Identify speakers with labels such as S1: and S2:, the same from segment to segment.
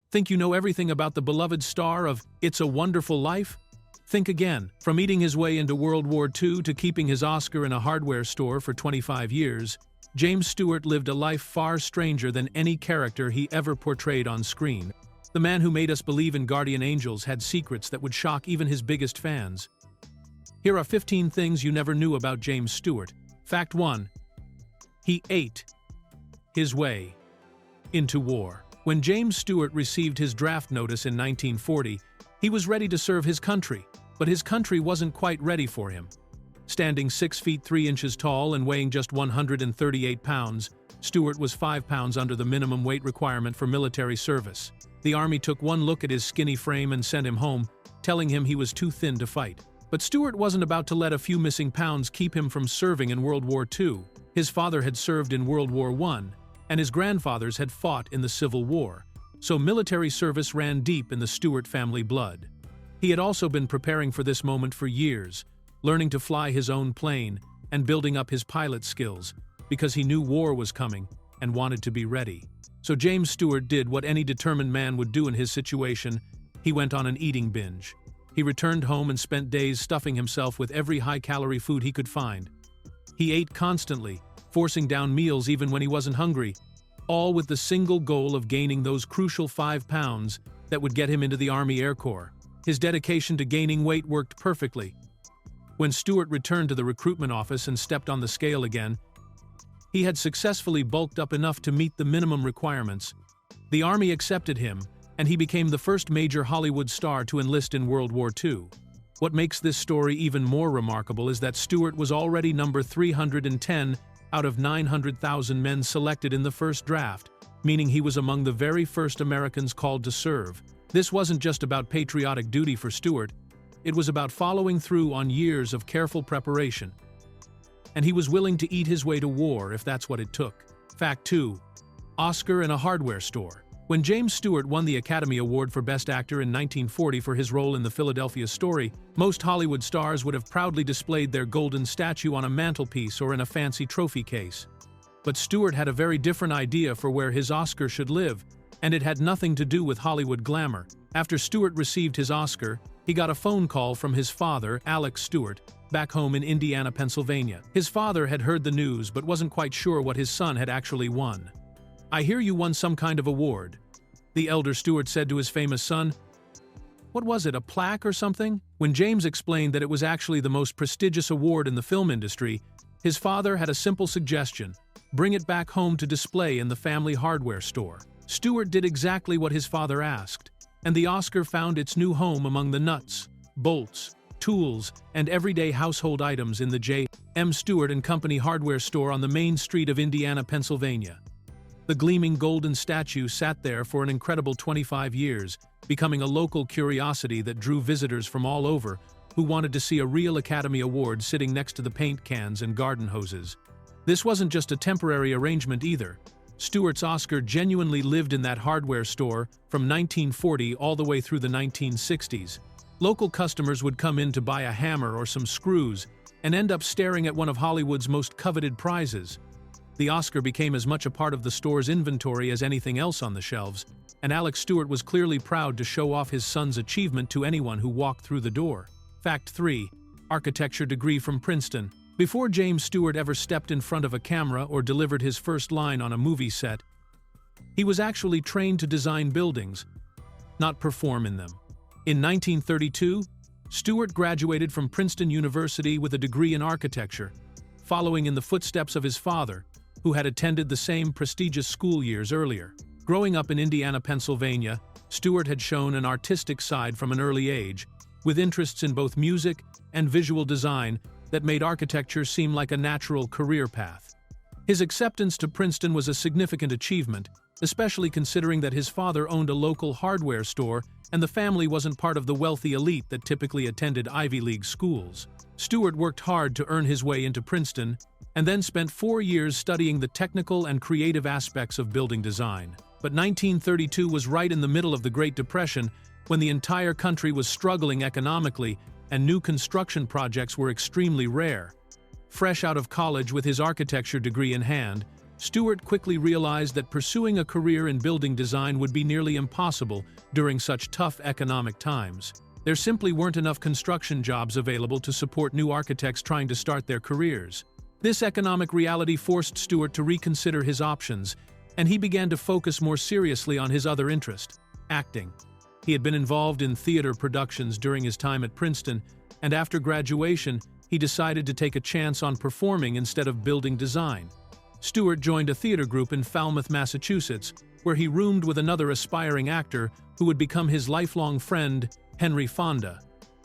S1: Think you know everything about the beloved star of It's a Wonderful Life? Think again. From eating his way into World War II to keeping his Oscar in a hardware store for 25 years, James Stewart lived a life far stranger than any character he ever portrayed on screen. The man who made us believe in guardian angels had secrets that would shock even his biggest fans. Here are 15 things you never knew about James Stewart. Fact 1. He ate his way into war. When James Stewart received his draft notice in 1940, he was ready to serve his country, but his country wasn't quite ready for him. Standing 6 feet 3 inches tall and weighing just 138 pounds, Stewart was 5 pounds under the minimum weight requirement for military service. The army took one look at his skinny frame and sent him home, telling him he was too thin to fight. But Stewart wasn't about to let a few missing pounds keep him from serving in World War II. His father had served in World War I, and his grandfathers had fought in the Civil War, so military service ran deep in the Stewart family blood. He had also been preparing for this moment for years, learning to fly his own plane and building up his pilot skills, because he knew war was coming and wanted to be ready. So James Stewart did what any determined man would do in his situation. He went on an eating binge. He returned home and spent days stuffing himself with every high-calorie food he could find. He ate constantly, forcing down meals even when he wasn't hungry, all with the single goal of gaining those crucial 5 pounds that would get him into the Army Air Corps. His dedication to gaining weight worked perfectly. When Stewart returned to the recruitment office and stepped on the scale again, he had successfully bulked up enough to meet the minimum requirements. The Army accepted him, and he became the first major Hollywood star to enlist in World War II. What makes this story even more remarkable is that Stewart was already number 310 out of 900,000 men selected in the first draft, meaning he was among the very first Americans called to serve. This wasn't just about patriotic duty for Stewart, it was about following through on years of careful preparation. And he was willing to eat his way to war if that's what it took. Fact 2. Oscar in a hardware store. When James Stewart won the Academy Award for Best Actor in 1940 for his role in the Philadelphia Story, most Hollywood stars would have proudly displayed their golden statue on a mantelpiece or in a fancy trophy case. But Stewart had a very different idea for where his Oscar should live, and it had nothing to do with Hollywood glamour. After Stewart received his Oscar, he got a phone call from his father, Alex Stewart, back home in Indiana, Pennsylvania. His father had heard the news but wasn't quite sure what his son had actually won. "I hear you won some kind of award," the elder Stewart said to his famous son. "What was it, a plaque or something?" When James explained that it was actually the most prestigious award in the film industry, his father had a simple suggestion: bring it back home to display in the family hardware store. Stewart did exactly what his father asked, and the Oscar found its new home among the nuts, bolts, tools, and everyday household items in the James Stewart & Company hardware store on the main street of Indiana, Pennsylvania. The gleaming golden statue sat there for an incredible 25 years, becoming a local curiosity that drew visitors from all over who wanted to see a real Academy Award sitting next to the paint cans and garden hoses. This wasn't just a temporary arrangement either. Stewart's Oscar genuinely lived in that hardware store from 1940 all the way through the 1960s. Local customers would come in to buy a hammer or some screws and end up staring at one of Hollywood's most coveted prizes. The Oscar became as much a part of the store's inventory as anything else on the shelves, and Alex Stewart was clearly proud to show off his son's achievement to anyone who walked through the door. Fact 3. Architecture degree from Princeton. Before James Stewart ever stepped in front of a camera or delivered his first line on a movie set, he was actually trained to design buildings, not perform in them. In 1932, Stewart graduated from Princeton University with a degree in architecture, following in the footsteps of his father, who had attended the same prestigious school years earlier. Growing up in Indiana, Pennsylvania, Stewart had shown an artistic side from an early age, with interests in both music and visual design that made architecture seem like a natural career path. His acceptance to Princeton was a significant achievement, especially considering that his father owned a local hardware store and the family wasn't part of the wealthy elite that typically attended Ivy League schools. Stewart worked hard to earn his way into Princeton and then spent 4 years studying the technical and creative aspects of building design. But 1932 was right in the middle of the Great Depression, when the entire country was struggling economically and new construction projects were extremely rare. Fresh out of college with his architecture degree in hand, Stewart quickly realized that pursuing a career in building design would be nearly impossible during such tough economic times. There simply weren't enough construction jobs available to support new architects trying to start their careers. This economic reality forced Stewart to reconsider his options, and he began to focus more seriously on his other interest, acting. He had been involved in theater productions during his time at Princeton, and after graduation, he decided to take a chance on performing instead of building design. Stewart joined a theater group in Falmouth, Massachusetts, where he roomed with another aspiring actor who would become his lifelong friend, Henry Fonda.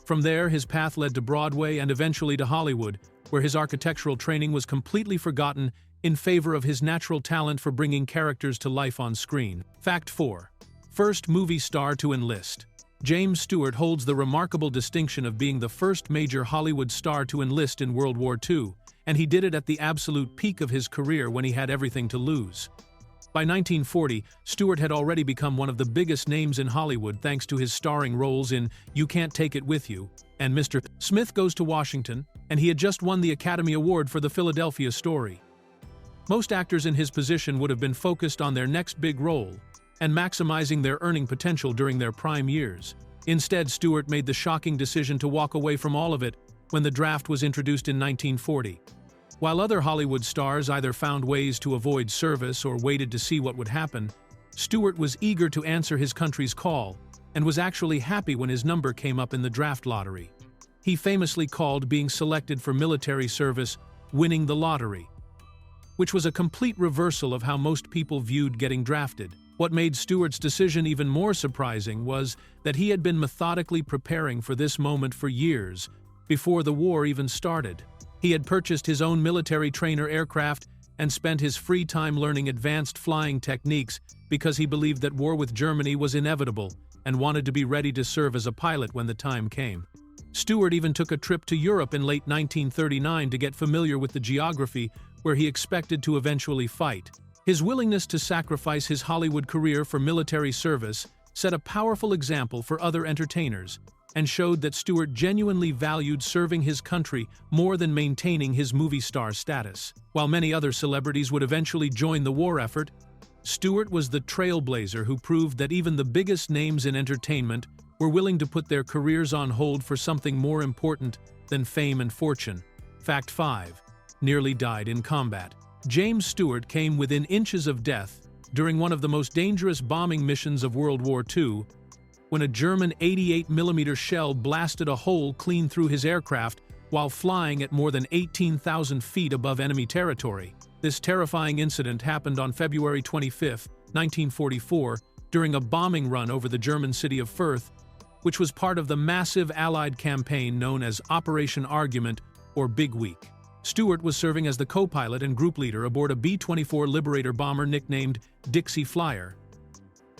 S1: From there, his path led to Broadway and eventually to Hollywood, where his architectural training was completely forgotten in favor of his natural talent for bringing characters to life on screen. Fact 4. First movie star to enlist. James Stewart holds the remarkable distinction of being the first major Hollywood star to enlist in World War II, and he did it at the absolute peak of his career when he had everything to lose. By 1940, Stewart had already become one of the biggest names in Hollywood thanks to his starring roles in You Can't Take It With You and Mr. Smith Goes to Washington, and he had just won the Academy Award for The Philadelphia Story. Most actors in his position would have been focused on their next big role and maximizing their earning potential during their prime years. Instead, Stewart made the shocking decision to walk away from all of it when the draft was introduced in 1940. While other Hollywood stars either found ways to avoid service or waited to see what would happen, Stewart was eager to answer his country's call and was actually happy when his number came up in the draft lottery. He famously called being selected for military service winning the lottery, which was a complete reversal of how most people viewed getting drafted. What made Stewart's decision even more surprising was that he had been methodically preparing for this moment for years, before the war even started. He had purchased his own military trainer aircraft and spent his free time learning advanced flying techniques because he believed that war with Germany was inevitable and wanted to be ready to serve as a pilot when the time came. Stewart even took a trip to Europe in late 1939 to get familiar with the geography where he expected to eventually fight. His willingness to sacrifice his Hollywood career for military service set a powerful example for other entertainers and showed that Stewart genuinely valued serving his country more than maintaining his movie star status. While many other celebrities would eventually join the war effort, Stewart was the trailblazer who proved that even the biggest names in entertainment were willing to put their careers on hold for something more important than fame and fortune. Fact 5. Nearly died in combat. James Stewart came within inches of death during one of the most dangerous bombing missions of World War II, when a German 88mm shell blasted a hole clean through his aircraft while flying at more than 18,000 feet above enemy territory. This terrifying incident happened on February 25, 1944, during a bombing run over the German city of Firth, which was part of the massive Allied campaign known as Operation Argument or Big Week. Stewart was serving as the co-pilot and group leader aboard a B-24 Liberator bomber nicknamed Dixie Flyer,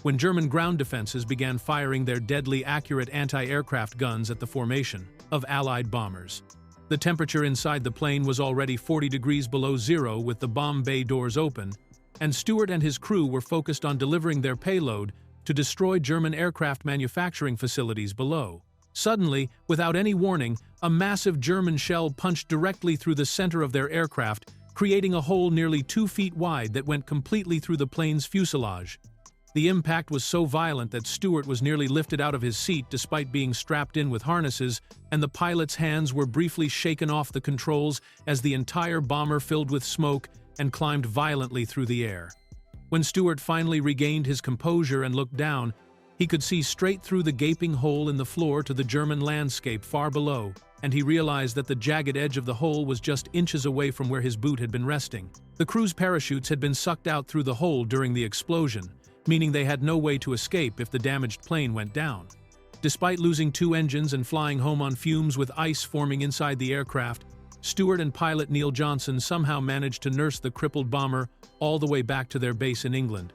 S1: when German ground defenses began firing their deadly accurate anti-aircraft guns at the formation of Allied bombers. The temperature inside the plane was already 40 degrees below zero with the bomb bay doors open, and Stewart and his crew were focused on delivering their payload to destroy German aircraft manufacturing facilities below. Suddenly, without any warning, a massive German shell punched directly through the center of their aircraft, creating a hole nearly 2 feet wide that went completely through the plane's fuselage. The impact was so violent that Stewart was nearly lifted out of his seat despite being strapped in with harnesses, and the pilot's hands were briefly shaken off the controls as the entire bomber filled with smoke and climbed violently through the air. When Stewart finally regained his composure and looked down, he could see straight through the gaping hole in the floor to the German landscape far below, and he realized that the jagged edge of the hole was just inches away from where his boot had been resting. The crew's parachutes had been sucked out through the hole during the explosion, meaning they had no way to escape if the damaged plane went down. Despite losing 2 engines and flying home on fumes with ice forming inside the aircraft, Stewart and pilot Neil Johnson somehow managed to nurse the crippled bomber all the way back to their base in England.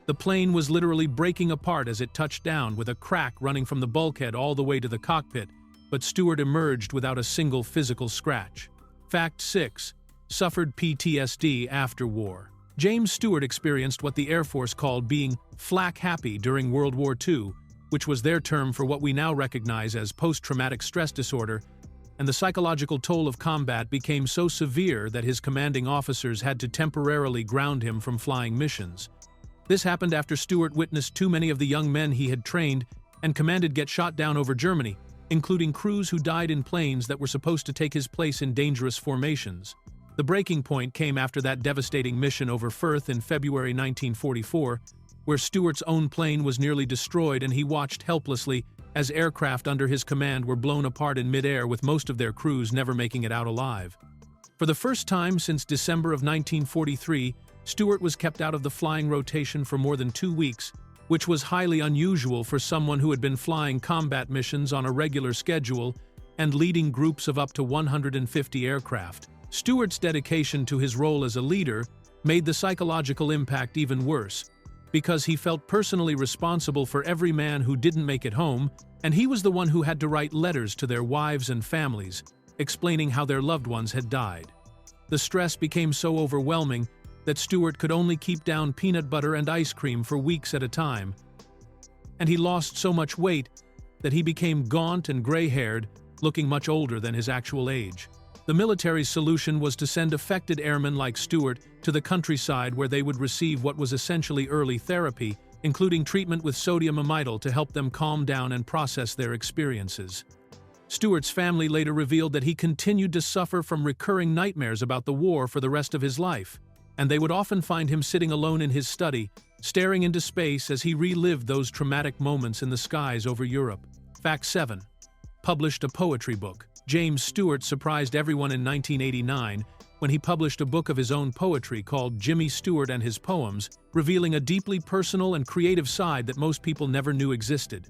S1: The plane was literally breaking apart as it touched down, with a crack running from the bulkhead all the way to the cockpit, but Stewart emerged without a single physical scratch. Fact 6. Suffered PTSD after war. James Stewart experienced what the Air Force called being flak happy during World War II, which was their term for what we now recognize as post-traumatic stress disorder, and the psychological toll of combat became so severe that his commanding officers had to temporarily ground him from flying missions. This happened after Stewart witnessed too many of the young men he had trained and commanded get shot down over Germany, including crews who died in planes that were supposed to take his place in dangerous formations. The breaking point came after that devastating mission over Firth in February 1944, where Stewart's own plane was nearly destroyed and he watched helplessly as aircraft under his command were blown apart in midair, with most of their crews never making it out alive. For the first time since December of 1943, Stewart was kept out of the flying rotation for more than 2 weeks, which was highly unusual for someone who had been flying combat missions on a regular schedule and leading groups of up to 150 aircraft. Stewart's dedication to his role as a leader made the psychological impact even worse, because he felt personally responsible for every man who didn't make it home, and he was the one who had to write letters to their wives and families, explaining how their loved ones had died. The stress became so overwhelming that Stewart could only keep down peanut butter and ice cream for weeks at a time, and he lost so much weight that he became gaunt and gray-haired, looking much older than his actual age. The military's solution was to send affected airmen like Stewart to the countryside, where they would receive what was essentially early therapy, including treatment with sodium amytal to help them calm down and process their experiences. Stewart's family later revealed that he continued to suffer from recurring nightmares about the war for the rest of his life, and they would often find him sitting alone in his study, staring into space as he relived those traumatic moments in the skies over Europe. Fact 7. Published a poetry book. James Stewart surprised everyone in 1989 when he published a book of his own poetry called Jimmy Stewart and His Poems, revealing a deeply personal and creative side that most people never knew existed.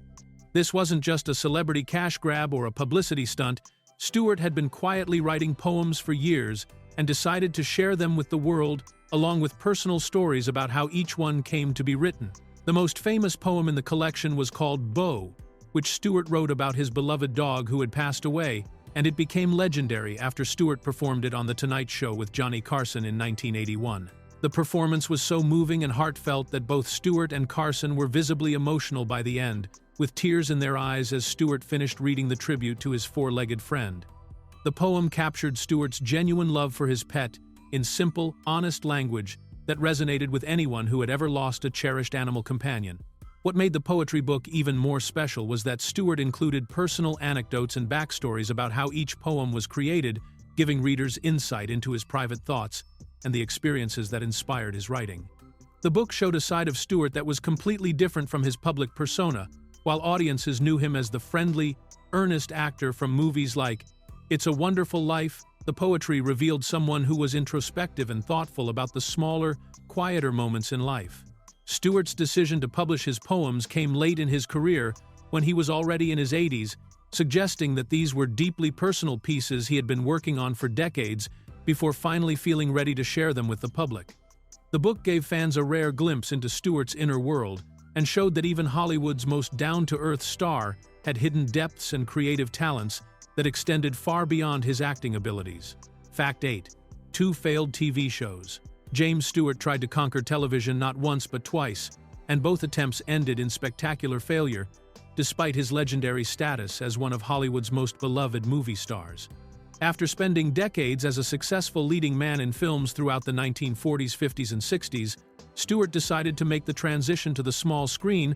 S1: This wasn't just a celebrity cash grab or a publicity stunt. Stewart had been quietly writing poems for years and decided to share them with the world, along with personal stories about how each one came to be written. The most famous poem in the collection was called Bo, which Stewart wrote about his beloved dog who had passed away, and it became legendary after Stewart performed it on The Tonight Show with Johnny Carson in 1981. The performance was so moving and heartfelt that both Stewart and Carson were visibly emotional by the end, with tears in their eyes as Stewart finished reading the tribute to his four-legged friend. The poem captured Stewart's genuine love for his pet in simple, honest language that resonated with anyone who had ever lost a cherished animal companion. What made the poetry book even more special was that Stewart included personal anecdotes and backstories about how each poem was created, giving readers insight into his private thoughts and the experiences that inspired his writing. The book showed a side of Stewart that was completely different from his public persona. While audiences knew him as the friendly, earnest actor from movies like It's a Wonderful Life, the poetry revealed someone who was introspective and thoughtful about the smaller, quieter moments in life. Stewart's decision to publish his poems came late in his career, when he was already in his 80s, suggesting that these were deeply personal pieces he had been working on for decades before finally feeling ready to share them with the public. The book gave fans a rare glimpse into Stewart's inner world and showed that even Hollywood's most down-to-earth star had hidden depths and creative talents that extended far beyond his acting abilities. Fact 8. 2 failed TV shows. James Stewart tried to conquer television not once but twice, and both attempts ended in spectacular failure, despite his legendary status as one of Hollywood's most beloved movie stars. After spending decades as a successful leading man in films throughout the 1940s, 50s, and 60s, Stewart decided to make the transition to the small screen,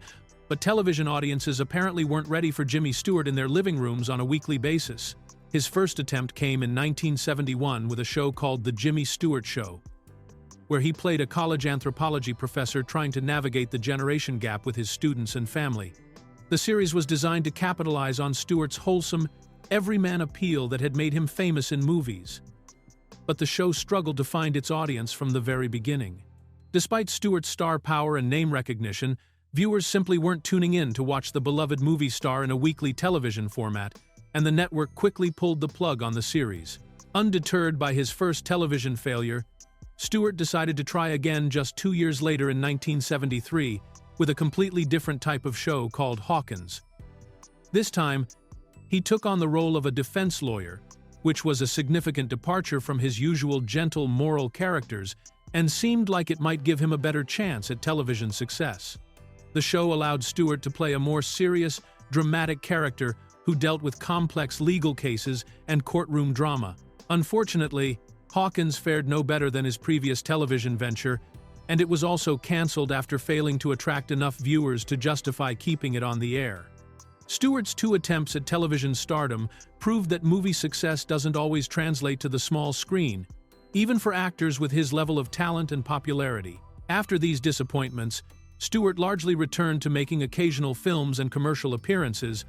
S1: but television audiences apparently weren't ready for Jimmy Stewart in their living rooms on a weekly basis. His first attempt came in 1971 with a show called The Jimmy Stewart Show, where he played a college anthropology professor trying to navigate the generation gap with his students and family. The series was designed to capitalize on Stewart's wholesome, everyman appeal that had made him famous in movies. But the show struggled to find its audience from the very beginning. Despite Stewart's star power and name recognition, viewers simply weren't tuning in to watch the beloved movie star in a weekly television format, and the network quickly pulled the plug on the series. Undeterred by his first television failure, Stewart decided to try again just 2 years later in 1973 with a completely different type of show called Hawkins. This time, he took on the role of a defense lawyer, which was a significant departure from his usual gentle, moral characters and seemed like it might give him a better chance at television success. The show allowed Stewart to play a more serious, dramatic character who dealt with complex legal cases and courtroom drama. Unfortunately, Hawkins fared no better than his previous television venture, and it was also cancelled after failing to attract enough viewers to justify keeping it on the air. Stewart's 2 attempts at television stardom proved that movie success doesn't always translate to the small screen, even for actors with his level of talent and popularity. After these disappointments, Stewart largely returned to making occasional films and commercial appearances,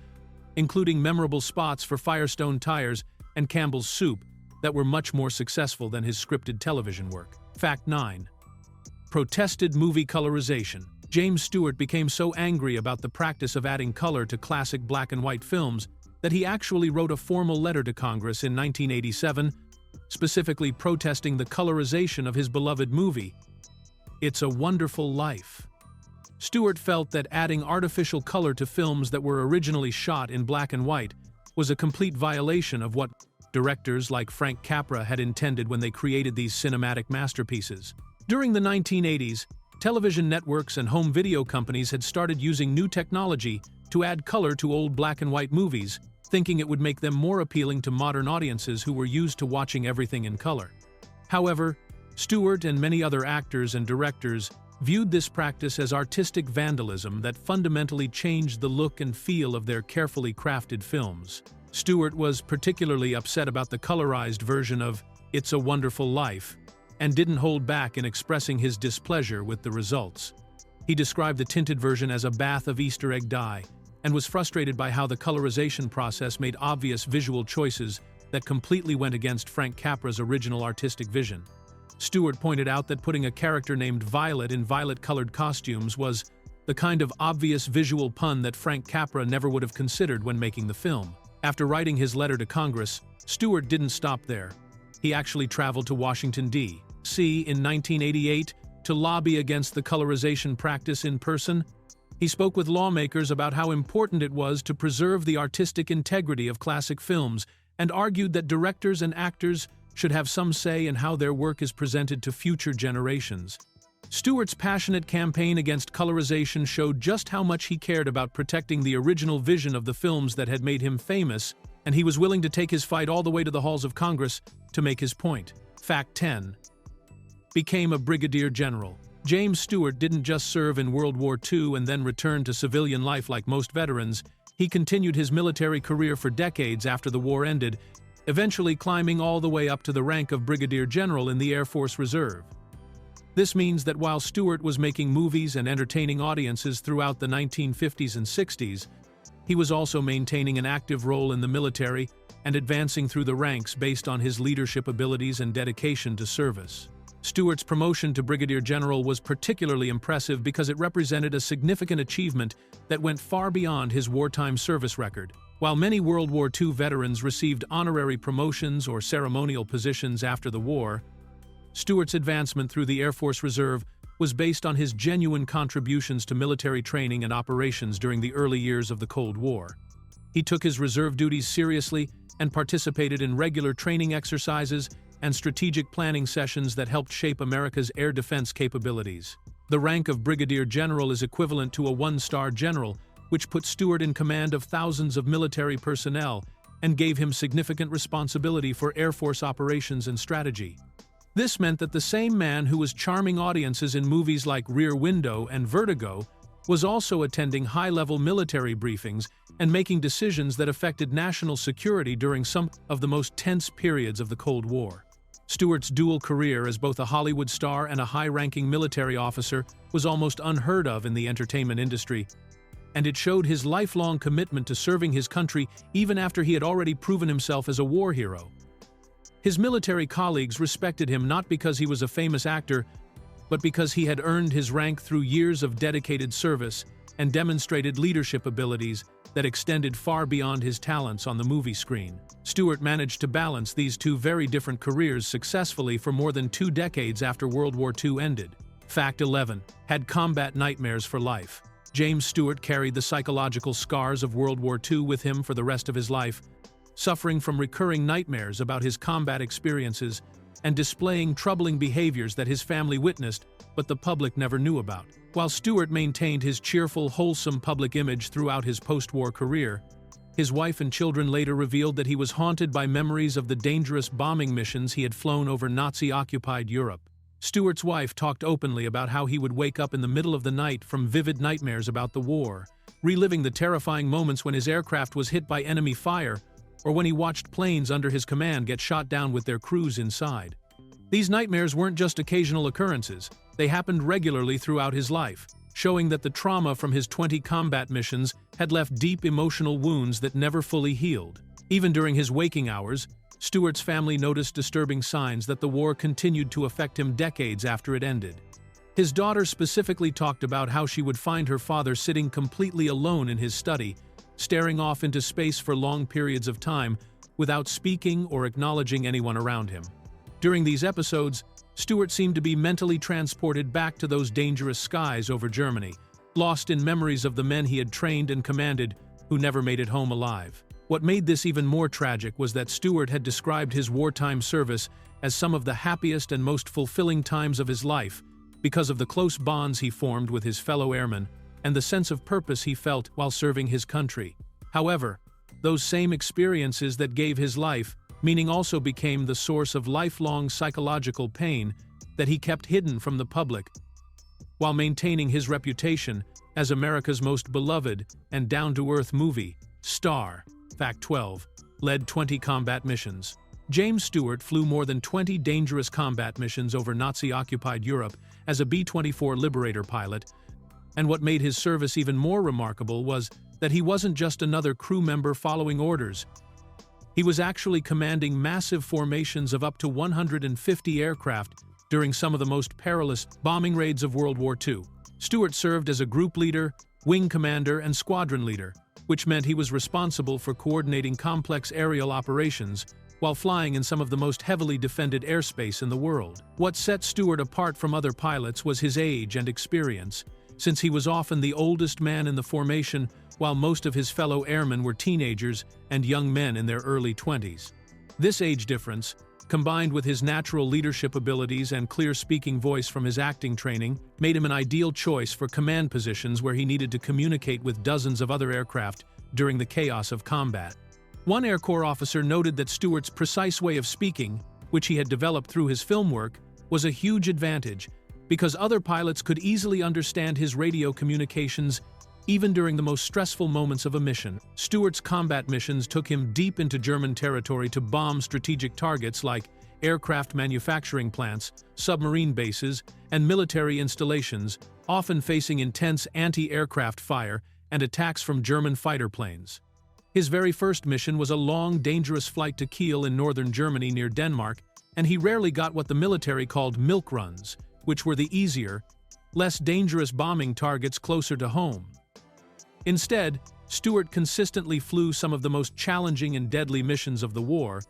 S1: including memorable spots for Firestone Tires and Campbell's Soup that were much more successful than his scripted television work. Fact 9. Protested movie colorization. James Stewart became so angry about the practice of adding color to classic black and white films that he actually wrote a formal letter to Congress in 1987, specifically protesting the colorization of his beloved movie, It's a Wonderful Life. Stewart felt that adding artificial color to films that were originally shot in black and white was a complete violation of what directors like Frank Capra had intended when they created these cinematic masterpieces. During the 1980s, television networks and home video companies had started using new technology to add color to old black and white movies, thinking it would make them more appealing to modern audiences who were used to watching everything in color. However, Stewart and many other actors and directors viewed this practice as artistic vandalism that fundamentally changed the look and feel of their carefully crafted films. Stewart was particularly upset about the colorized version of It's a Wonderful Life, and didn't hold back in expressing his displeasure with the results. He described the tinted version as a bath of Easter egg dye, and was frustrated by how the colorization process made obvious visual choices that completely went against Frank Capra's original artistic vision. Stewart pointed out that putting a character named Violet in violet-colored costumes was the kind of obvious visual pun that Frank Capra never would have considered when making the film. After writing his letter to Congress, Stewart didn't stop there. He actually traveled to Washington, D.C. in 1988 to lobby against the colorization practice in person. He spoke with lawmakers about how important it was to preserve the artistic integrity of classic films and argued that directors and actors should have some say in how their work is presented to future generations. Stewart's passionate campaign against colorization showed just how much he cared about protecting the original vision of the films that had made him famous, and he was willing to take his fight all the way to the halls of Congress to make his point. Fact 10. Became a brigadier general. James Stewart didn't just serve in World War II and then return to civilian life like most veterans. He continued his military career for decades after the war ended, eventually climbing all the way up to the rank of brigadier general in the Air Force Reserve. This means that while Stewart was making movies and entertaining audiences throughout the 1950s and 60s, he was also maintaining an active role in the military and advancing through the ranks based on his leadership abilities and dedication to service. Stewart's promotion to brigadier general was particularly impressive because it represented a significant achievement that went far beyond his wartime service record. While many World War II veterans received honorary promotions or ceremonial positions after the war, Stewart's advancement through the Air Force Reserve was based on his genuine contributions to military training and operations during the early years of the Cold War. He took his reserve duties seriously and participated in regular training exercises and strategic planning sessions that helped shape America's air defense capabilities. The rank of brigadier general is equivalent to a one-star general, which put Stewart in command of thousands of military personnel and gave him significant responsibility for Air Force operations and strategy. This meant that the same man who was charming audiences in movies like Rear Window and Vertigo was also attending high-level military briefings and making decisions that affected national security during some of the most tense periods of the Cold War. Stewart's dual career as both a Hollywood star and a high-ranking military officer was almost unheard of in the entertainment industry, and it showed his lifelong commitment to serving his country even after he had already proven himself as a war hero. His military colleagues respected him not because he was a famous actor, but because he had earned his rank through years of dedicated service and demonstrated leadership abilities that extended far beyond his talents on the movie screen. Stewart managed to balance these two very different careers successfully for more than 2 decades after World War II ended. Fact 11. Had combat nightmares for life. James Stewart carried the psychological scars of World War II with him for the rest of his life, suffering from recurring nightmares about his combat experiences and displaying troubling behaviors that his family witnessed but the public never knew about. While Stewart maintained his cheerful, wholesome public image throughout his post-war career, His wife and children later revealed that he was haunted by memories of the dangerous bombing missions he had flown over Nazi-occupied Europe. Stewart's wife talked openly about how he would wake up in the middle of the night from vivid nightmares about the war, reliving the terrifying moments when his aircraft was hit by enemy fire or when he watched planes under his command get shot down with their crews inside. These nightmares weren't just occasional occurrences, they happened regularly throughout his life, showing that the trauma from his 20 combat missions had left deep emotional wounds that never fully healed. Even during his waking hours, Stewart's family noticed disturbing signs that the war continued to affect him decades after it ended. His daughter specifically talked about how she would find her father sitting completely alone in his study, staring off into space for long periods of time without speaking or acknowledging anyone around him. During these episodes, Stewart seemed to be mentally transported back to those dangerous skies over Germany, lost in memories of the men he had trained and commanded who never made it home alive. What made this even more tragic was that Stewart had described his wartime service as some of the happiest and most fulfilling times of his life because of the close bonds he formed with his fellow airmen and the sense of purpose he felt while serving his country. However, those same experiences that gave his life meaning also became the source of lifelong psychological pain that he kept hidden from the public, while maintaining his reputation as America's most beloved and down-to-earth movie star. Fact 12. Led 20 combat missions. James Stewart flew more than 20 dangerous combat missions over Nazi-occupied Europe as a B-24 Liberator pilot, and what made his service even more remarkable was that he wasn't just another crew member following orders. He was actually commanding massive formations of up to 150 aircraft during some of the most perilous bombing raids of World War II. Stewart served as a group leader, wing commander, and squadron leader, which meant he was responsible for coordinating complex aerial operations while flying in some of the most heavily defended airspace in the world. What set Stewart apart from other pilots was his age and experience, since he was often the oldest man in the formation while most of his fellow airmen were teenagers and young men in their early 20s. This age difference, combined with his natural leadership abilities and clear-speaking voice from his acting training, made him an ideal choice for command positions where he needed to communicate with dozens of other aircraft during the chaos of combat. One Air Corps officer noted that Stewart's precise way of speaking, which he had developed through his film work, was a huge advantage because other pilots could easily understand his radio communications even during the most stressful moments of a mission. Stewart's combat missions took him deep into German territory to bomb strategic targets like aircraft manufacturing plants, submarine bases, and military installations, often facing intense anti-aircraft fire and attacks from German fighter planes. His very first mission was a long, dangerous flight to Kiel in northern Germany near Denmark, and he rarely got what the military called milk runs, which were the easier, less dangerous bombing targets closer to home. Instead, Stewart consistently flew some of the most challenging and deadly missions of the war,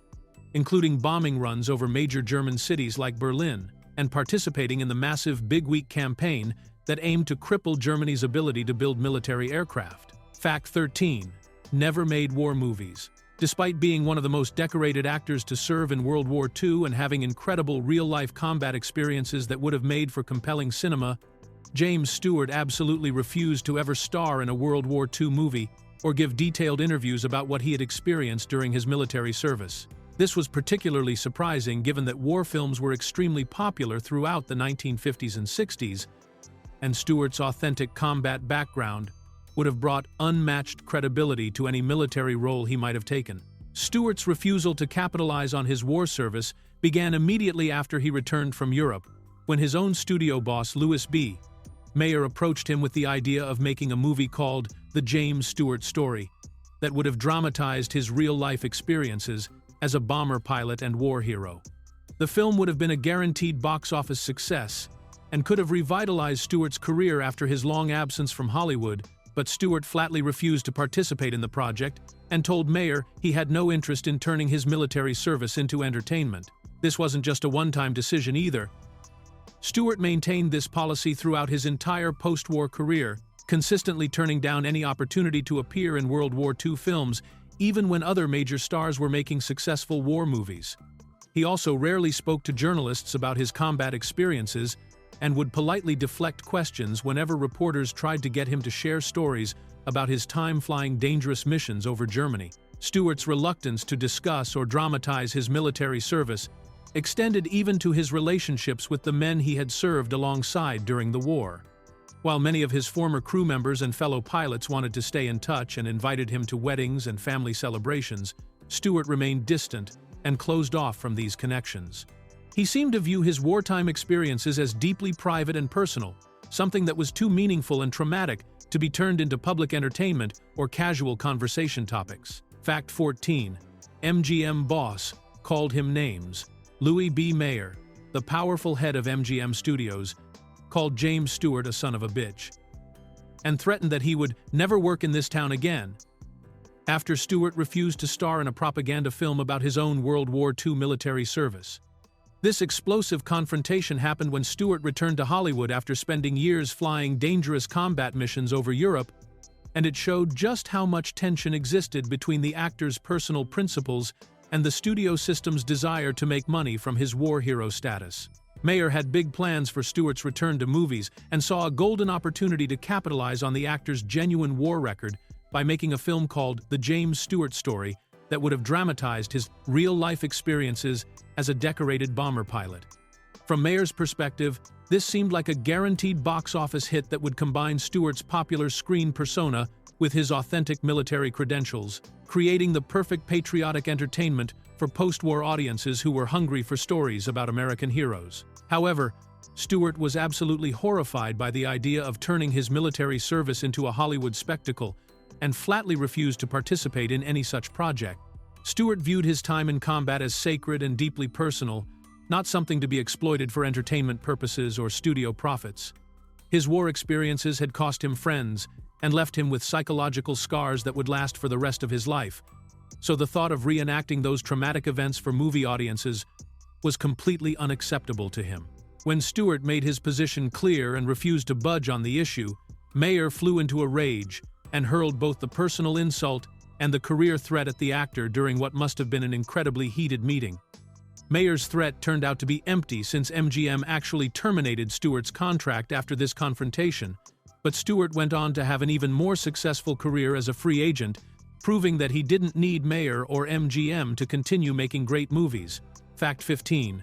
S1: including bombing runs over major German cities like Berlin, and participating in the massive Big Week campaign that aimed to cripple Germany's ability to build military aircraft. Fact 13. Never made war movies. Despite being one of the most decorated actors to serve in World War II and having incredible real-life combat experiences that would have made for compelling cinema, James Stewart absolutely refused to ever star in a World War II movie or give detailed interviews about what he had experienced during his military service. This was particularly surprising given that war films were extremely popular throughout the 1950s and 60s, and Stewart's authentic combat background would have brought unmatched credibility to any military role he might have taken. Stewart's refusal to capitalize on his war service began immediately after he returned from Europe, when his own studio boss, Louis B. Mayer, approached him with the idea of making a movie called The James Stewart Story that would have dramatized his real-life experiences as a bomber pilot and war hero. The film would have been a guaranteed box office success and could have revitalized Stewart's career after his long absence from Hollywood, but Stewart flatly refused to participate in the project and told Mayer he had no interest in turning his military service into entertainment. This wasn't just a one-time decision either. Stewart maintained this policy throughout his entire post-war career, consistently turning down any opportunity to appear in World War II films, even when other major stars were making successful war movies. He also rarely spoke to journalists about his combat experiences and would politely deflect questions whenever reporters tried to get him to share stories about his time flying dangerous missions over Germany. Stewart's reluctance to discuss or dramatize his military service extended even to his relationships with the men he had served alongside during the war. While many of his former crew members and fellow pilots wanted to stay in touch and invited him to weddings and family celebrations, Stewart remained distant and closed off from these connections. He seemed to view his wartime experiences as deeply private and personal, something that was too meaningful and traumatic to be turned into public entertainment or casual conversation topics. Fact 14. MGM boss called him names. Louis B. Mayer, the powerful head of MGM Studios, called James Stewart a son of a bitch, and threatened that he would never work in this town again, after Stewart refused to star in a propaganda film about his own World War II military service. This explosive confrontation happened when Stewart returned to Hollywood after spending years flying dangerous combat missions over Europe, and it showed just how much tension existed between the actor's personal principles and the studio system's desire to make money from his war hero status. Mayer had big plans for Stewart's return to movies and saw a golden opportunity to capitalize on the actor's genuine war record by making a film called The James Stewart Story that would have dramatized his real-life experiences as a decorated bomber pilot. From Mayer's perspective, this seemed like a guaranteed box office hit that would combine Stewart's popular screen persona with his authentic military credentials, creating the perfect patriotic entertainment for post-war audiences who were hungry for stories about American heroes. However, Stewart was absolutely horrified by the idea of turning his military service into a Hollywood spectacle and flatly refused to participate in any such project. Stewart viewed his time in combat as sacred and deeply personal, not something to be exploited for entertainment purposes or studio profits. His war experiences had cost him friends and left him with psychological scars that would last for the rest of his life, so the thought of reenacting those traumatic events for movie audiences was completely unacceptable to him. When Stewart made his position clear and refused to budge on the issue, Mayer flew into a rage and hurled both the personal insult and the career threat at the actor during what must have been an incredibly heated meeting. Mayer's threat turned out to be empty since MGM actually terminated Stewart's contract after this confrontation, but Stewart went on to have an even more successful career as a free agent, proving that he didn't need Mayer or MGM to continue making great movies. Fact 15.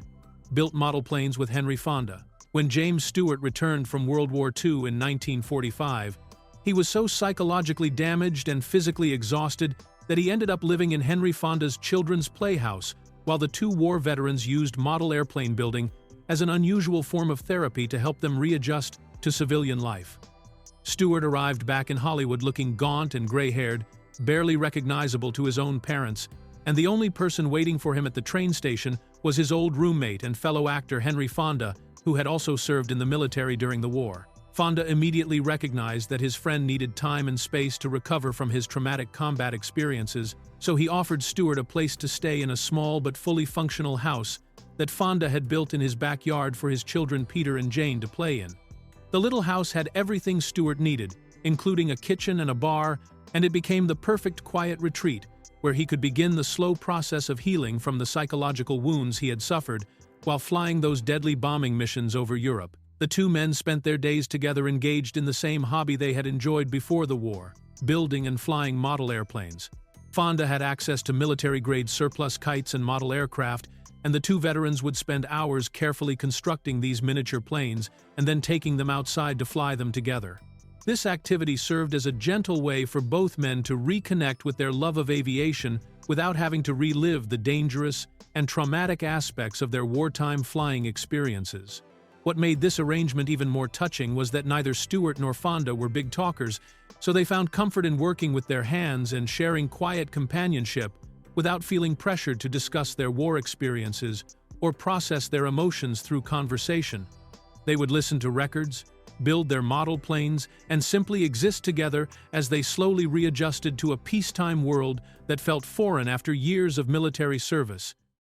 S1: Built model planes with Henry Fonda. When James Stewart returned from World War II in 1945, he was so psychologically damaged and physically exhausted that he ended up living in Henry Fonda's children's playhouse, while the two war veterans used model airplane building as an unusual form of therapy to help them readjust to civilian life. Stewart arrived back in Hollywood looking gaunt and gray-haired, barely recognizable to his own parents, and the only person waiting for him at the train station was his old roommate and fellow actor Henry Fonda, who had also served in the military during the war. Fonda immediately recognized that his friend needed time and space to recover from his traumatic combat experiences, so he offered Stewart a place to stay in a small but fully functional house that Fonda had built in his backyard for his children Peter and Jane to play in. The little house had everything Stewart needed, including a kitchen and a bar, and it became the perfect quiet retreat where he could begin the slow process of healing from the psychological wounds he had suffered while flying those deadly bombing missions over Europe. The two men spent their days together engaged in the same hobby they had enjoyed before the war, building and flying model airplanes. Fonda had access to military-grade surplus kites and model aircraft, and the two veterans would spend hours carefully constructing these miniature planes and then taking them outside to fly them together. This activity served as a gentle way for both men to reconnect with their love of aviation without having to relive the dangerous and traumatic aspects of their wartime flying experiences. What made this arrangement even more touching was that neither Stewart nor Fonda were big talkers, so they found comfort in working with their hands and sharing quiet companionship without feeling pressured to discuss their war experiences or process their emotions through conversation. They would listen to records, build their model planes, and simply exist together as they slowly readjusted to a peacetime world that felt foreign after years of military service.